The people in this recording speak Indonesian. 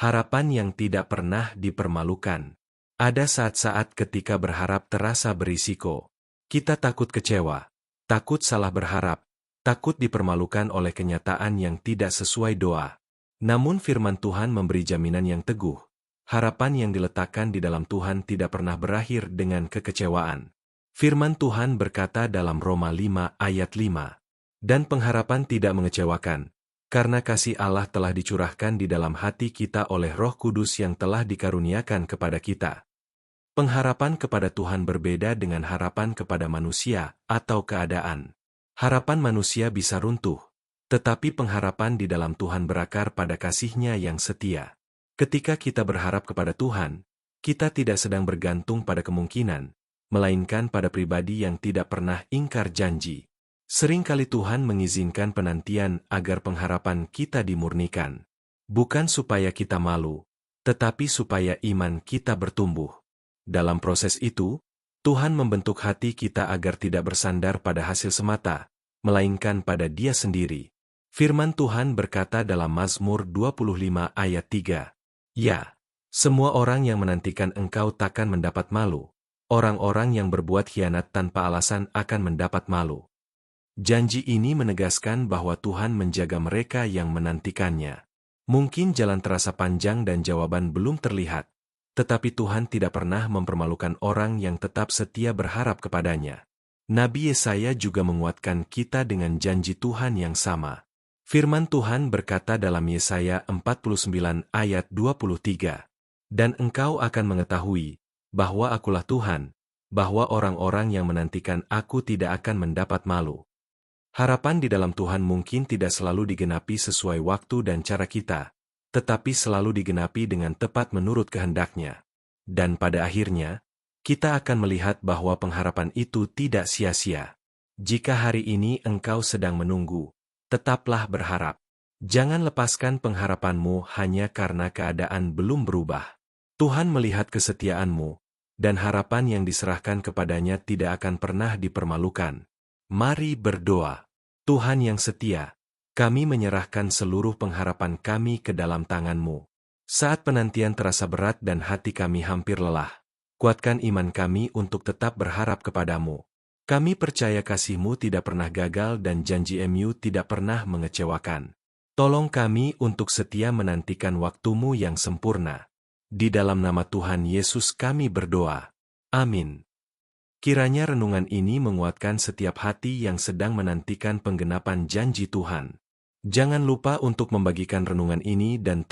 Harapan yang tidak pernah dipermalukan. Ada saat-saat ketika berharap terasa berisiko. Kita takut kecewa, takut salah berharap, takut dipermalukan oleh kenyataan yang tidak sesuai doa. Namun firman Tuhan memberi jaminan yang teguh. Harapan yang diletakkan di dalam Tuhan tidak pernah berakhir dengan kekecewaan. Firman Tuhan berkata dalam Roma 5 ayat 5, "Dan pengharapan tidak mengecewakan, karena kasih Allah telah dicurahkan di dalam hati kita oleh Roh Kudus yang telah dikaruniakan kepada kita." Pengharapan kepada Tuhan berbeda dengan harapan kepada manusia atau keadaan. Harapan manusia bisa runtuh, tetapi pengharapan di dalam Tuhan berakar pada kasih-Nya yang setia. Ketika kita berharap kepada Tuhan, kita tidak sedang bergantung pada kemungkinan, melainkan pada pribadi yang tidak pernah ingkar janji. Seringkali Tuhan mengizinkan penantian agar pengharapan kita dimurnikan. Bukan supaya kita malu, tetapi supaya iman kita bertumbuh. Dalam proses itu, Tuhan membentuk hati kita agar tidak bersandar pada hasil semata, melainkan pada Dia sendiri. Firman Tuhan berkata dalam Mazmur 25 ayat 3, "Ya, semua orang yang menantikan Engkau takkan mendapat malu. Orang-orang yang berbuat khianat tanpa alasan akan mendapat malu." Janji ini menegaskan bahwa Tuhan menjaga mereka yang menantikannya. Mungkin jalan terasa panjang dan jawaban belum terlihat, tetapi Tuhan tidak pernah mempermalukan orang yang tetap setia berharap kepadanya. Nabi Yesaya juga menguatkan kita dengan janji Tuhan yang sama. Firman Tuhan berkata dalam Yesaya 49 ayat 23, "Dan engkau akan mengetahui bahwa Akulah Tuhan, bahwa orang-orang yang menantikan Aku tidak akan mendapat malu." Harapan di dalam Tuhan mungkin tidak selalu digenapi sesuai waktu dan cara kita, tetapi selalu digenapi dengan tepat menurut kehendak-Nya. Dan pada akhirnya, kita akan melihat bahwa pengharapan itu tidak sia-sia. Jika hari ini engkau sedang menunggu, tetaplah berharap. Jangan lepaskan pengharapanmu hanya karena keadaan belum berubah. Tuhan melihat kesetiaanmu, dan harapan yang diserahkan kepadanya tidak akan pernah dipermalukan. Mari berdoa. Tuhan yang setia, kami menyerahkan seluruh pengharapan kami ke dalam tangan-Mu. Saat penantian terasa berat dan hati kami hampir lelah, kuatkan iman kami untuk tetap berharap kepadamu. Kami percaya kasih-Mu tidak pernah gagal dan janji-Mu tidak pernah mengecewakan. Tolong kami untuk setia menantikan waktu-Mu yang sempurna. Di dalam nama Tuhan Yesus kami berdoa. Amin. Kiranya renungan ini menguatkan setiap hati yang sedang menantikan penggenapan janji Tuhan. Jangan lupa untuk membagikan renungan ini dan